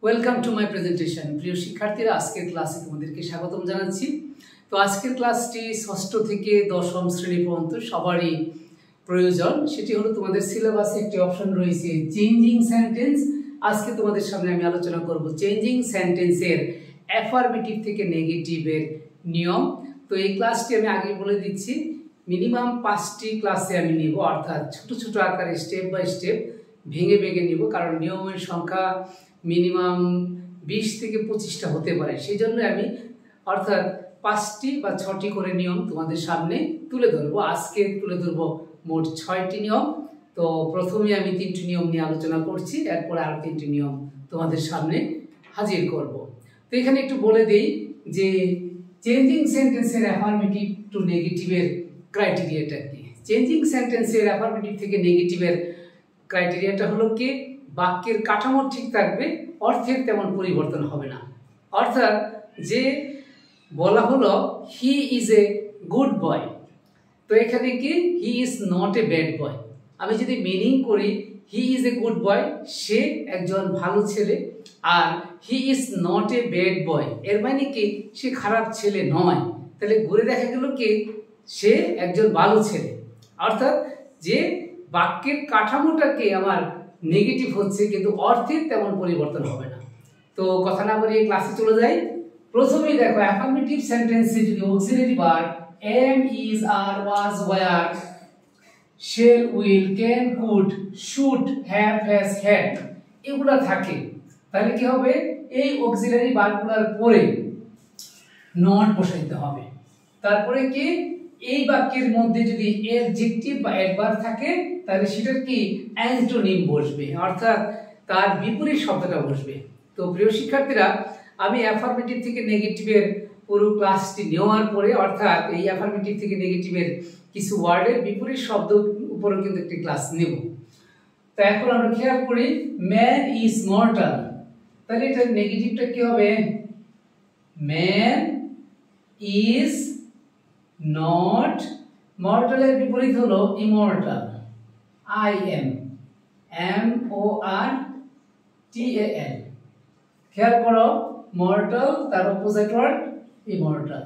Welcome to my presentation. প্রিয় শিক্ষার্থীরা, আজকের ক্লাসে তোমাদেরকে স্বাগতম জানাচ্ছি। তো আজকের ক্লাসটি ষষ্ঠ থেকে দশম শ্রেণী পর্যন্ত সবারই প্রয়োজন। সেটি হলো তোমাদের সিলেবাসে একটি অপশন রয়েছে চেঞ্জিং সেন্টেন্স। আজকে তোমাদের সামনে আমি আলোচনা করব চেঞ্জিং সেন্টেন্সের অ্যাফারমেটিভ থেকে নেগেটিভের নিয়ম। তো এই ক্লাসটি আমি আগে বলে দিচ্ছি, মিনিমাম 5টি ক্লাসে আমি নিব, অর্থাৎ ছোট ছোট আকারে স্টেপ বাই স্টেপ ভেঙে ভেঙে নিব, কারণ নিয়মের সংখ্যা মিনিমাম 20 থেকে 25টা হতে পারে। সেই জন্য আমি অর্থাৎ 5টি বা 6টি করে নিয়ম তোমাদের সামনে তুলে ধরবো। আজকে তুলে ধরবো মোট 6টি নিয়ম। তো প্রথমে আমি 3টি নিয়ম নিয়ে আলোচনা করছি, এরপরে আরও 3টি নিয়ম তোমাদের সামনে হাজির করব। তো এখানে একটু বলে দিই যে চেঞ্জিং সেন্টেন্সের অ্যাফারমেটিভ টু নেগেটিভের ক্রাইটেরিয়াটা কি। চেঞ্জিং সেন্টেন্সের অ্যাফারমেটিভ থেকে নেগেটিভের ক্রাইটেরিয়াটা হলো কি, বাক্যের কাঠামো ঠিক থাকবে, অর্থের তেমন পরিবর্তন হবে না। অর্থাৎ যে বলা হলো he is a good boy, তো এখানে কি হি ইজ নট এ ব্যাড বয়। আমি যদি মিনিং করি he is a good boy, সে একজন ভালো ছেলে, আর he is not a bad boy এর মানে কি সে খারাপ ছেলে নয়। তাহলে ঘুরে দেখা গেল কি সে একজন ভালো ছেলে। অর্থাৎ যে বাক্যের কাঠামোটাকে আমার নেগেটিভ হচ্ছে, কিন্তু অর্থের তেমন পরিবর্তন হবে না। তো কথা না বলে ক্লাসে চলে যাই। প্রথমেই দেখো, অ্যাফারমেটিভ সেন্টেন্সে যদি auxiliary verb am, is, are, was, were, shall, will, can, could, should, have, has, had এগুলা থাকে, তাহলে কি হবে, এই অক্সিলারি ভার্বগুলোর পরে নট বসাইতে হবে। তারপরে কি এই বাক্যের মধ্যে যদি অ্যাডজেক্টিভ বা অ্যাডভার্ব থাকে, তাহলে সেটার কি অ্যান্টোনিম বসবে, অর্থাৎ তার বিপরীত শব্দটা বসবে। তো প্রিয় শিক্ষার্থীরা, আমি অ্যাফারমেটিভ থেকে নেগেটিভের পুরো ক্লাসটি নেওয়ার পরে, অর্থাৎ এই অ্যাফারমেটিভ থেকে নেগেটিভের কিছু ওয়ার্ডের বিপরীত শব্দ উপরেও কিন্তু একটি ক্লাস নেব। তো এখন আমরা খেয়াল করি, ম্যান ইজ মর্টাল, তাহলে এটার নেগেটিভটা কি হবে, ম্যান ইজ নট, মর্টালের বিপরীত হলো immortal, I M, M O R T A L. খেয়াল করো, মর্টাল তার opposite word immortal.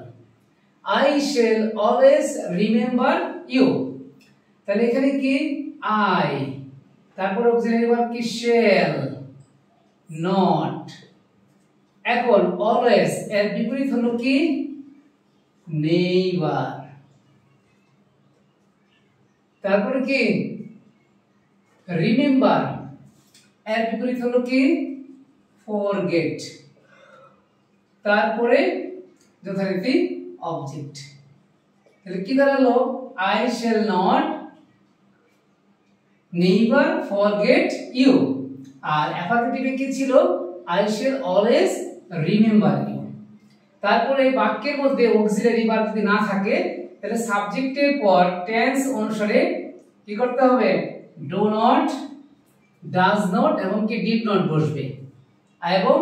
I shall always remember you, তাহলে এখানে কি আই, তারপর অক্সিলারি ভার্ব কি শ্যাল, নট। এখন অলওয়েজ এর বিপরীত হলো কি নেইবার, তারপরে কি রিমেম্বার, এর বিপরীত হলো কি ফরগেট, তারপরে যথারীতি অবজেক্ট। তাহলে কি দাঁড়ালো, I shall not neither forget you, আর অ্যাফারমেটিভে কি ছিল, I shall always remember you. তারপরে বাক্যের মধ্যে অক্সিলারি ভার্ব যদি না থাকে, তাহলে সাবজেক্টের পর টেন্স অনুসারে কি করতে হবে, ডু নট, ডাজ নট এবং কি ডিড নট বসবে, এবং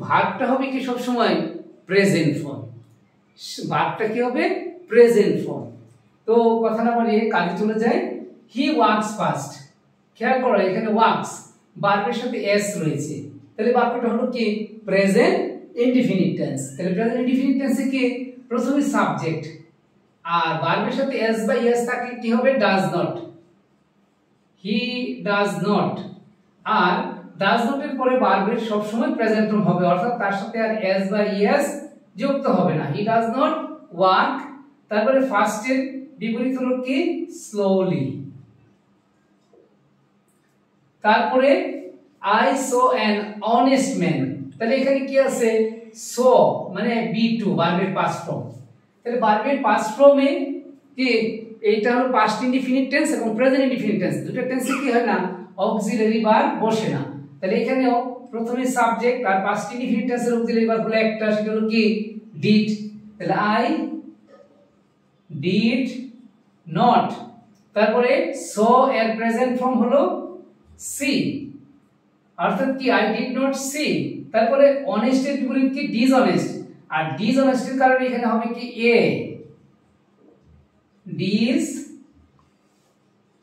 ভার্বটা হবে কি সব সময় প্রেজেন্ট ফর্ম। ভার্বটা কি হবে, প্রেজেন্ট ফর্ম। তো কথা না বলে কাজে চলে যায়। হি ওয়ার্কস ফার্স্ট, খেয়াল করো এখানে ওয়ার্কস ভার্বের সাথে এস রয়েছে, তাহলে বাক্যটা হলো কি প্রেজেন্ট ইনডিফিনিট টেন্স। তাহলে প্রেজেন্ট ইনডিফিনিট টেন্সে কি প্রথমে সাবজেক্ট, আর ভার্বের সাথে এস বা এস থাকলে কি হবে, does not, he does not. আর ডাজ নট এর পরে ভার্বের সব সময় প্রেজেন্ট ফর্ম হবে, অর্থাৎ তার সাথে আর এস বা এস যুক্ত হবে না। হি ডাজ নট ওয়ার্ক, তারপরে ফার্স্ট এর বিপরীত হলো কি স্লোলি। তারপরে I so an honest man, তাহলে এখানে কি আছে, সো মানে বি2 ভার্বের পাস্ট ফর্ম। তাহলে ভার্বের পাস্ট ফর্মে কি এইটা হলো পাস্ট ইনডিফিনিট টেন্স এবং প্রেজেন্ট ইনডিফিনিট টেন্স, দুটো টেন্সে কি হয় না, অক্সিলারি ভার্ব বসে না। তাহলে এখানেও প্রথমে সাবজেক্ট আর পাস্ট ইনডিফিনিট টেন্সের অক্সিলারি ভার্ব হলো একটা, সেটা হলো কি ডিড। তাহলে আই ডিড নট, তারপরে সো এর প্রেজেন্ট ফর্ম হলো সি, অর্থাৎ কি আই ডিড নট সি। তারপরে অনেস্ট এর বিপরীত কি ডিসঅনেস্ট, আর ডিসঅনেস্ট এর কারণে এখানে হবে কি এ, ডিস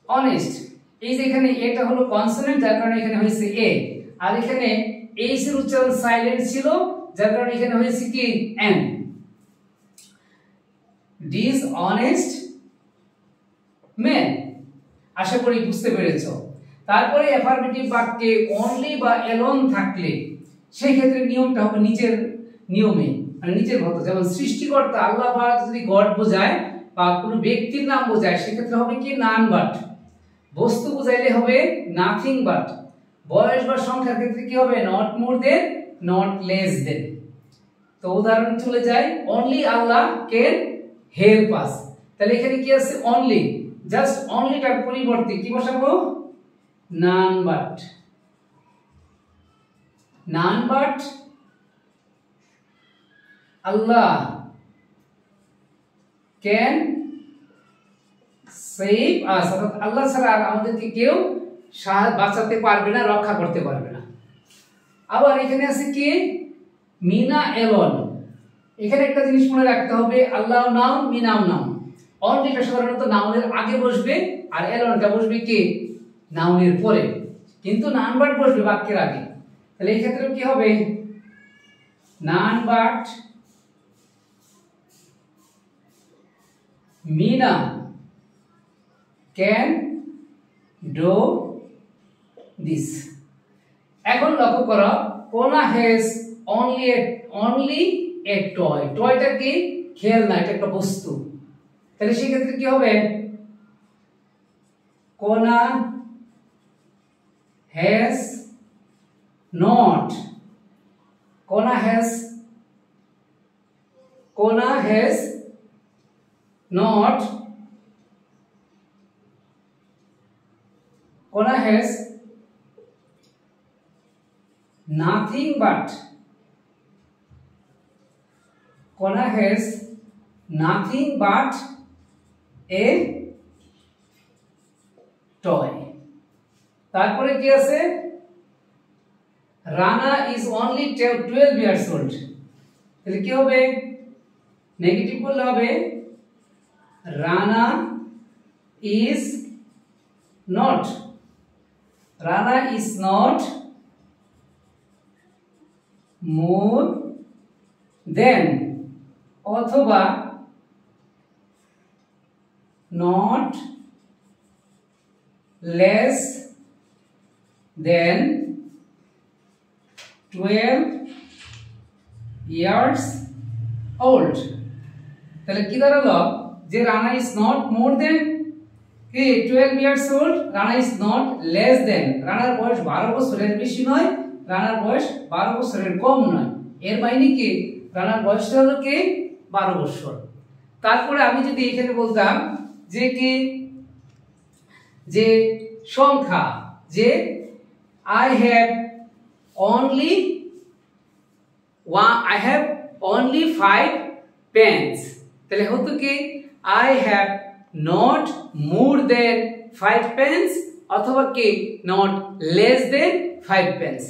অনেস্ট। এই যে এখানে এটা হলো কনসোনেন্ট, যার কারণে এখানে হয়েছে এ, আর এখানে এইচ এর উচ্চারণ সাইলেন্ট ছিল, যার কারণে এখানে হয়েছে কি এন। Dishonest man. আশা করি বুঝতে পেরেছো। তারপরে অ্যাফার্মেটিভ বাক্যে অনলি বা এলোন থাকলে সেই ক্ষেত্রে নিয়মটা হবে নিচের নিয়মে, মানে নিচের মতো। যেমন সৃষ্টিকর্তা আল্লাহ বা যদি গড বোঝায় বা কোনো ব্যক্তির নাম বোঝায় সেক্ষেত্রে হবে কি নান বাট। বস্তু বোঝাইলে হবে নাথিং বাট। বয়স বা সংখ্যার ক্ষেত্রে কি হবে not more than, not less than. তো উদাহরণ চলে যায়, only Allah can help us. তাহলে এখানে কি আছে অনলি, জাস্ট অনলিটার পরিবর্তে কি বসাবো none but. None but Allah can save us. অর্থাৎ আল্লাহ ছাড়া আর আমাদেরকে কেউ বাঁচাতে পারবে না, রক্ষা করতে পারবে না। আবার এখানে আছে কি মিনা এলন। এখানে একটা জিনিস মনে রাখতে হবে, আল্লাহ নাউন মিনাও নাউন। অনলিটা সাধারণত নাউনের আগে বসবে আর এলনটা বসবে কি নাউনের পরে, কিন্তু নান বাট বসবে বাক্যের আগে। তাহলে এই ক্ষেত্রে কি হবে none but Mina can do this. এখন লক্ষ্য করো, Kona has only a toy. টয়টা কি খেলনা, এটা একটা বস্তু। তাহলে সেই ক্ষেত্রে কি হবে কোনা হ্যাজ নট, কোনা হ্যাজ নট, কোনা হ্যাজ nothing but, কোনা has nothing but a toy। তারপরে কি আছে Rana is only 12 years old। তাহলে কি হবে নেগেটিভ করলে হবে Rana is not more than, অথবা not less than 12 years old। তাহলে কি দাঁড়ালো যে Rana is not more than 12 years old, Rana is not less than. রানার বয়স 12 বছরের বেশি নয়, রানার বয়স 12 বছরের কম নয়। এর মানে কি রানার বয়সটা হলো কি 12 বছর। তারপরে আমি যদি এখানে বলতাম যে কি যে সংখ্যা, যে I have only 5 pens, তাহলে হতো কি I have not more than 5 pens অথবা কি not less than 5 pens।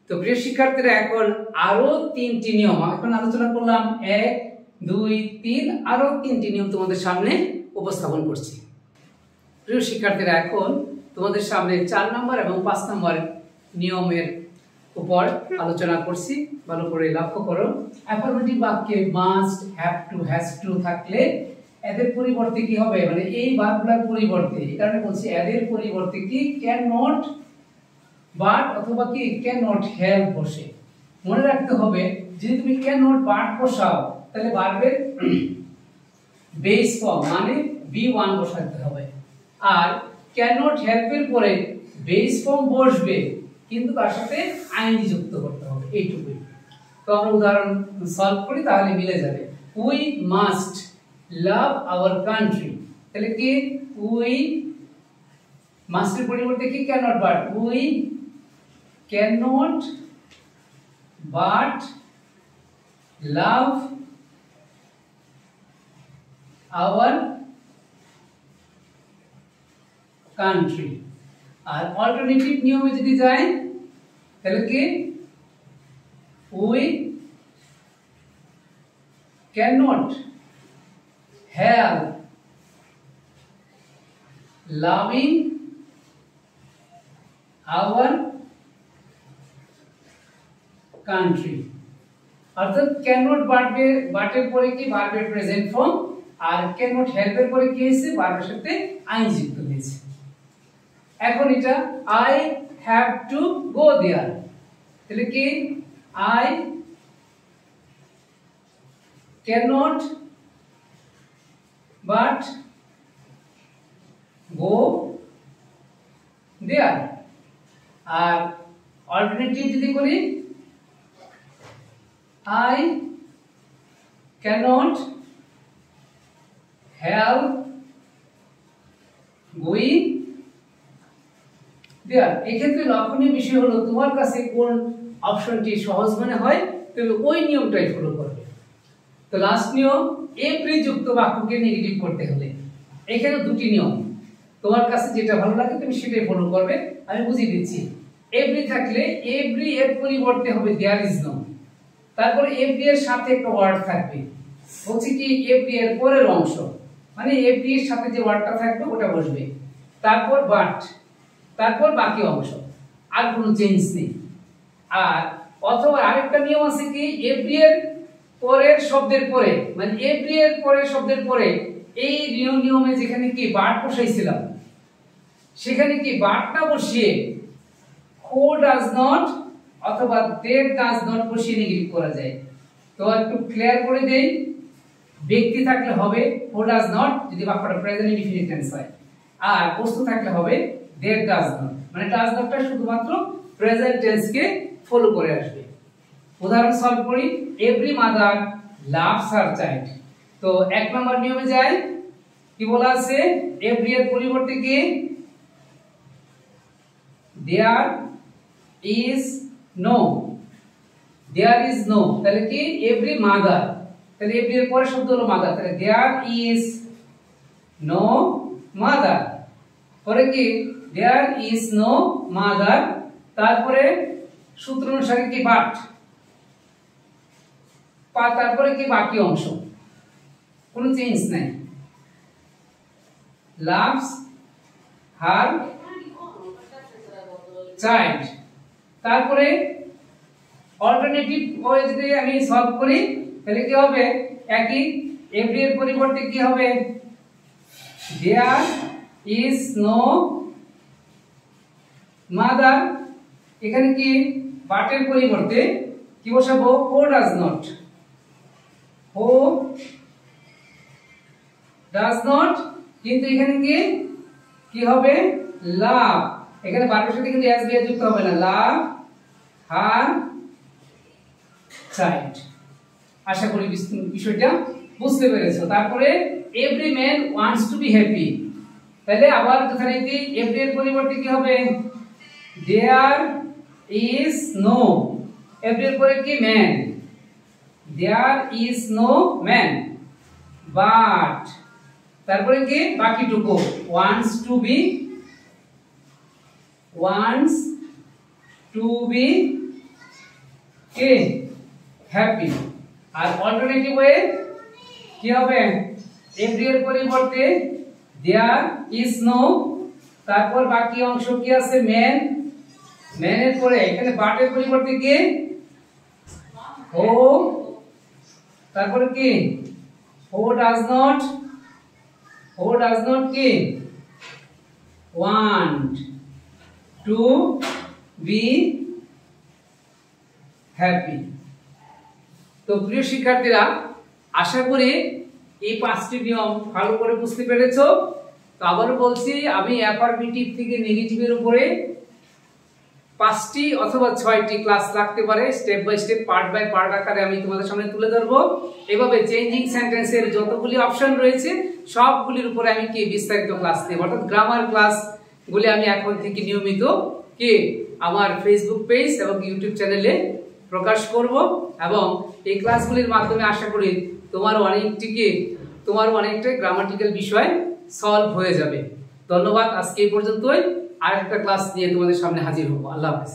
তো প্রিয় শিক্ষার্থীরা এখন আরো 3টি নিয়ম এখন আলোচনা করলাম, 1 2 3, আরো 3টি নিয়ম তোমাদের সামনে উপস্থাপন করছি। প্রিয় শিক্ষার্থীরা এখন তোমাদের সামনে 4 নম্বর এবং 5 নম্বর নিয়মের উপর আলোচনা করছি, ভালো করে লক্ষ্য করো। অ্যাফার্মেটিভ বাক্যে must, have to, has to থাকলে এদের পরিবর্তে কি হবে, মানে এই ভার্বগুলোর পরিবর্তে, এই কারণে বলছি এদের পরিবর্তে কি ক্যান নট বাট অথবা কি ক্যান নট হেল্প বসে। মনে রাখতে হবে যদি তুমি ক্যান নট বাট বসাও তাহলে ভার্বের বেস ফর্ম মানে V1 বসাতে হবে, আর ক্যান নট হেল্প এর পরে বেস ফর্ম বসবে কিন্তু তার সাথে আইএনজি যুক্ত করতে হবে, এইটুকুই। তো আমরা উদাহরণ সলভ করি তাহলে মিলে যাবে। We must love our country, তাহলে কি উই মাস্টের পরিবর্তে কি can not but, we can not but love our country. আর অল্টারনেটিভ নিয়মে যদি যাই তাহলে কি we can not help loving our country. অর্থাৎ ক্যান নট বাটের পরে কি ভার্বের প্রেজেন্ট ফর্ম, আর ক্যান নট হেল্পের পরে কি হয়েছে ভার্বের সাথে আইন যুক্ত হয়েছে। এখন এটা I have to go there, তাহলে কি I can not but go there. আর অল্টারনেটিভ যদি করি I cannot help going there। এক্ষেত্রে লক্ষণীয় বিষয় হলো তোমার কাছে কোন অপশনটি সহজ মনে হয় তুমি ওই নিয়মটাই ফলো করবে। তো লাস্ট নিয়ম, এভরি যুক্ত বাক্যকে নেগেটিভ করতে হলে এখানে দুটি নিয়ম, তোমার কাছে যেটা ভালো লাগে তুমি সেটাই ফলো করবে। আমি বুঝিয়ে দিচ্ছি। এভরি থাকলে এভরি এর পরিবর্তে হবে দেয়ার ইজ নো, তারপর এভরি এর সাথে একটা ওয়ার্ড থাকবে, বলছি কি এভরি এর পরের অংশ, মানে এভরি এর সাথে যে ওয়ার্ডটা থাকবে ওটা বসবে, তারপর বাট, তারপর বাকি অংশ, আর কোনো চেঞ্জ নেই। আর অথবা আরেকটা নিয়ম আছে কি এভরি এর পরের শব্দের পরে, মানে এভরি এর পরের শব্দের পরে এই নিয়মে যেখানে কি বাট বসাইছিলাম সেখানে কি বাটটা বসিয়ে হু ডাজ নট অথবা দে ডাজ নট বসিয়ে নেগেটিভ করা যায়। তো একটু ক্লিয়ার করে দেই, ব্যক্তি থাকলে হবে হু ডাজ নট যদি বাক্যটা প্রেজেন্ট ইনডিফিনিট টেন্স হয়, আর বস্তু থাকলে হবে দে ডাজ নট, মানে ডাজ নটটা শুধুমাত্র প্রেজেন্ট টেন্সকে ফলো করে আসবে। উদাহরণ সলভ করি, every mother loves her child. তো এক নম্বর নিয়মে যাই, কি বলা আছে এভরি এর পরিবর্তে কি there is no, there is no, তাহলে কি এভরি মাদার, তাহলে এভরি এর পরের শব্দ হলো মাদার, তাহলে দেয়ার ইজ নো মাদার, পরে কি দেয়ার ইজ নো মাদার, তারপরে সূত্র অনুসারে কি বাট, তারপরে কি বাকি অংশ, কোনো চেঞ্জ নাই, লাভস হার চাইল্ড। তারপরে অল্টারনেটিভ ওয়ে যদি আমি সলভ করি তাহলে কি হবে একই, এভরি এর পরিবর্তে কি হবে দেয়ার ইজ নো মাদার, এখানে কি বাটের পরিবর্তে কি বসাবো who does not, who does not, কিন্তু এখানে কি হবে লাভ, এখানে বাটের সাথে কিন্তু এস দিয়ে যুক্ত হবে না, লাভ হার চাইল্ড। আশা করি বিষয়টা বুঝতে পেরেছো। তারপরে every man wants to be happy, তাহলে আবার যথারীতি এভরি এর পরিবর্তে কি হবে দেয়ার ইজ নো, এভরি এর পরে কি man, there is no man, but তারপরে কি বাকিটুকু ওয়ান্টস টু বি কে হ্যাপি। আর অল্টারনেটিভ ওয়ে কি হবে এভরি এর পরিবর্তে দেয়ার ইজ নো, তারপর বাকি অংশ কি আছে ম্যান, ম্যানের পরে এখানে বাটের পরিবর্তে কি হু, তারপরে কি হু ডাজ নট কি want to be happy। তো প্রিয় শিক্ষার্থীরা, আশা করি এই পাঁচটি নিয়ম ভালো করে বুঝতে পেরেছো। তো আবার বলছি, আমি অ্যাফারমেটিভ থেকে নেগেটিভের উপরে 5টি অথবা 6টি ক্লাস লাগতে পারে, step by step part by part আকারে আমি তোমাদের সামনে তুলে ধরবো। এভাবে চেঞ্জিং সেন্টেন্সের যতগুলি অপশন রয়েছে সবগুলির উপরে আমি কি বিস্তারিত ক্লাস নেব, অর্থাৎ গ্রামার ক্লাসগুলি আমি এখন থেকে নিয়মিত কি আমার ফেসবুক পেজ এবং ইউটিউব চ্যানেলে প্রকাশ করব, এবং এই ক্লাসগুলির মাধ্যমে আশা করি তোমার অনেকটাই গ্রামাটিক্যাল বিষয় সলভ হয়ে যাবে। ধন্যবাদ, আজকে এই পর্যন্তই। আর একটা ক্লাস নিয়ে তোমাদের সামনে হাজির হবো। আল্লাহ হাফেজ।